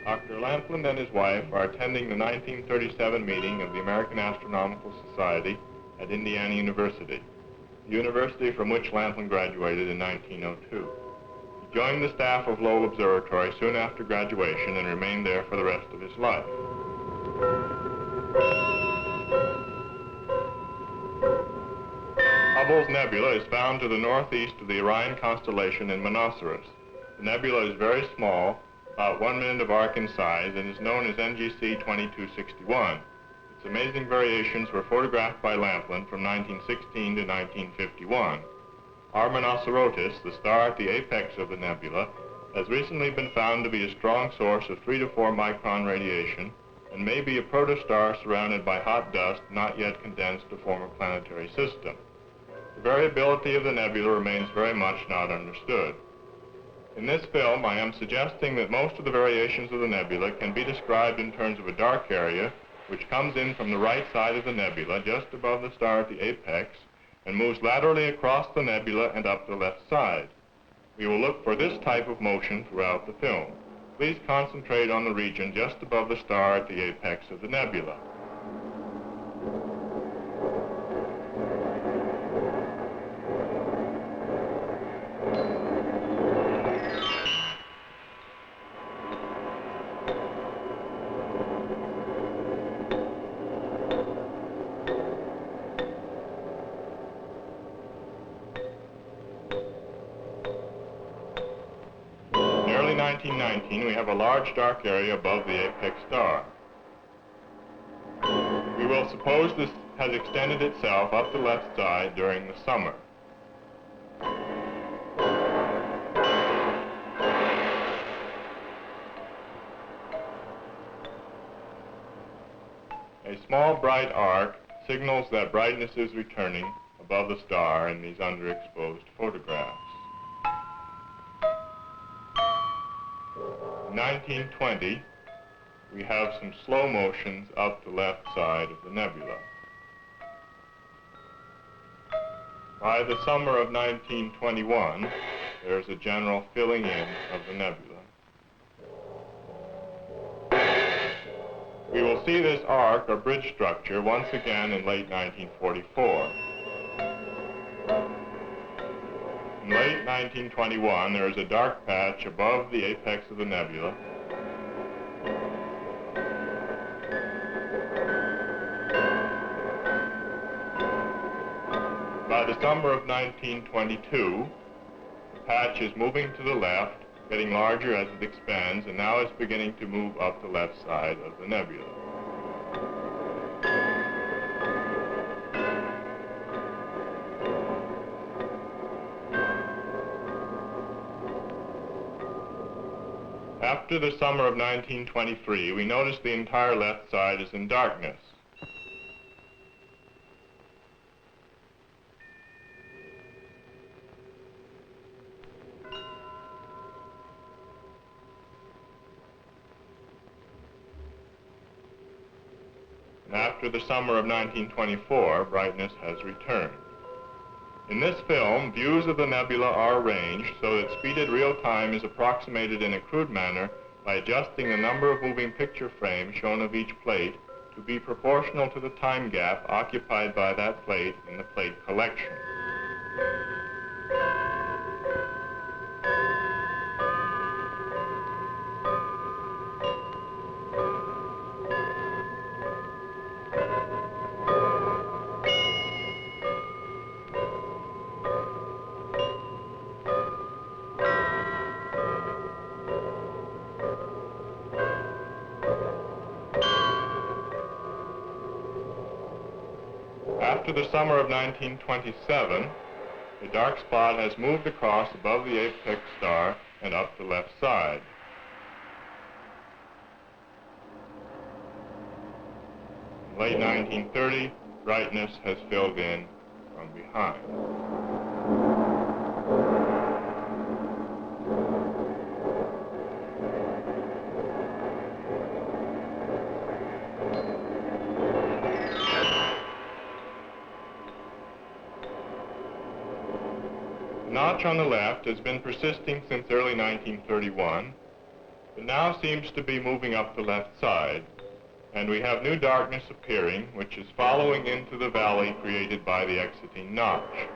Dr. Lampland and his wife are attending the 1937 meeting of the American Astronomical Society at Indiana University, the university from which Lampland graduated in 1902. He joined the staff of Lowell Observatory soon after graduation and remained there for the rest of his life. Hubble's nebula is found to the northeast of the Orion constellation in Monoceros. The nebula is very small, about 1 minute of arc in size, and is known as NGC 2261. Its amazing variations were photographed by Lampland from 1916 to 1951. R Monocerotis, the star at the apex of the nebula, has recently been found to be a strong source of 3 to 4 micron radiation and may be a protostar surrounded by hot dust not yet condensed to form a planetary system. The variability of the nebula remains very much not understood. In this film, I am suggesting that most of the variations of the nebula can be described in terms of a dark area which comes in from the right side of the nebula just above the star at the apex and moves laterally across the nebula and up the left side. We will look for this type of motion throughout the film. Please concentrate on the region just above the star at the apex of the nebula. In 1919, we have a large dark area above the apex star. We will suppose this has extended itself up the left side during the summer. A small bright arc signals that brightness is returning above the star in these underexposed photographs. In 1920, we have some slow motions up the left side of the nebula. By the summer of 1921, there's a general filling in of the nebula. We will see this arc or bridge structure once again in late 1944. In late 1921, there is a dark patch above the apex of the nebula. By the summer of 1922, the patch is moving to the left, getting larger as it expands, and now is beginning to move up the left side of the nebula. After the summer of 1923, we notice the entire left side is in darkness. And after the summer of 1924, brightness has returned. In this film, views of the nebula are arranged so that speeded real time is approximated in a crude manner by adjusting the number of moving picture frames shown of each plate to be proportional to the time gap occupied by that plate in the plate collection. After the summer of 1927, the dark spot has moved across above the apex star and up the left side. In late 1930, brightness has filled in from behind. The notch on the left has been persisting since early 1931. It now seems to be moving up the left side, and we have new darkness appearing, which is following into the valley created by the exiting notch.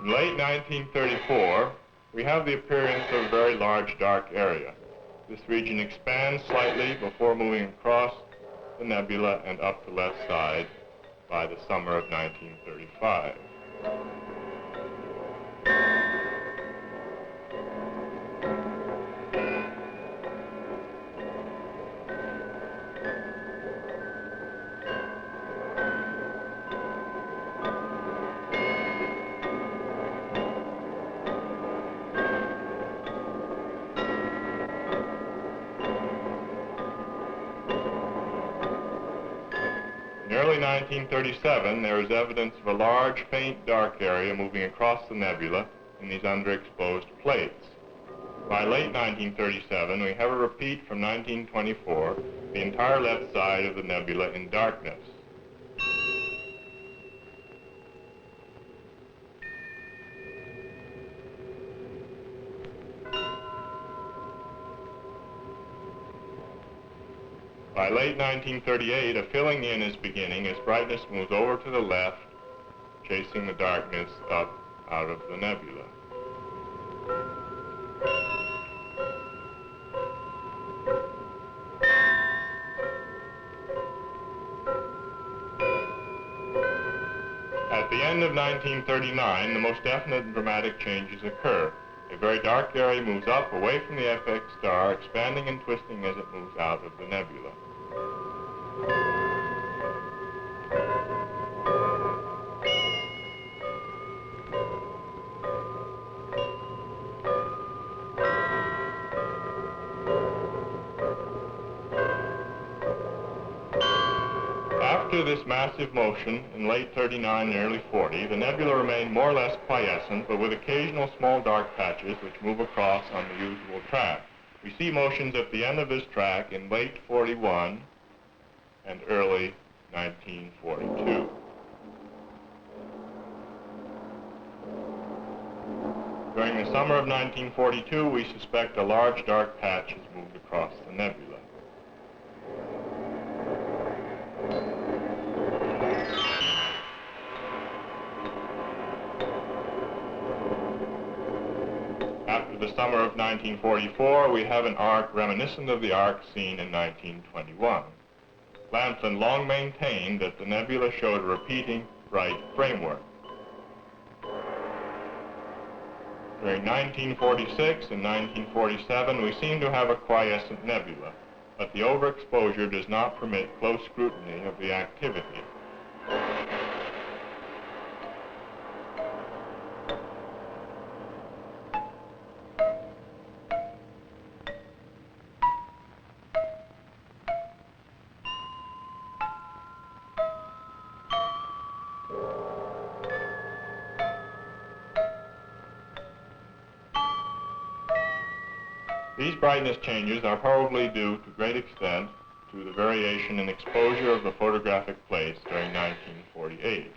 In late 1934, we have the appearance of a very large dark area. This region expands slightly before moving across the nebula and up the left side by the summer of 1935. In early 1937, there is evidence of a large, faint, dark area moving across the nebula in these underexposed plates. By late 1937, we have a repeat from 1924, the entire left side of the nebula in darkness. By late 1938, a filling in is beginning as brightness moves over to the left, chasing the darkness up out of the nebula. At the end of 1939, the most definite and dramatic changes occur. A very dark area moves up away from the apex star, expanding and twisting as it moves out of the nebula. After this massive motion in late 39 and early 40, the nebula remained more or less quiescent, but with occasional small dark patches which move across on the usual track. We see motions at the end of this track in late 41 and early 1942. During the summer of 1942, we suspect a large dark patch has moved across the nebula. After the summer of 1944, we have an arc reminiscent of the arc seen in 1921. Lampland long maintained that the nebula showed a repeating bright framework. During 1946 and 1947, we seem to have a quiescent nebula, but the overexposure does not permit close scrutiny of the activity. These brightness changes are probably due to great extent to the variation in exposure of the photographic plates during 1948.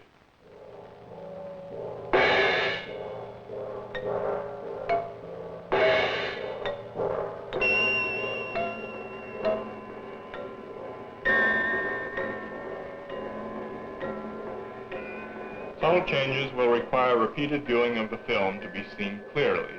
Subtle changes will require repeated viewing of the film to be seen clearly.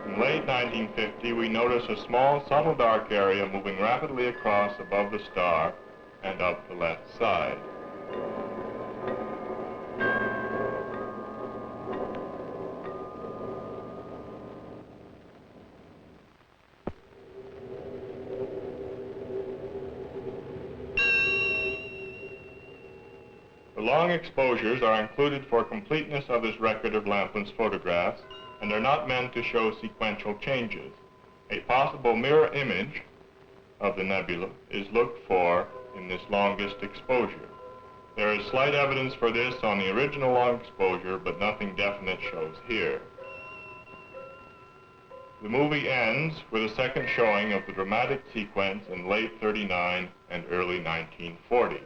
In late 1950, we notice a small, subtle dark area moving rapidly across above the star and up the left side. The long exposures are included for completeness of this record of Lampland's photographs and are not meant to show sequential changes. A possible mirror image of the nebula is looked for in this longest exposure. There is slight evidence for this on the original long exposure, but nothing definite shows here. The movie ends with a second showing of the dramatic sequence in late 39 and early 1940.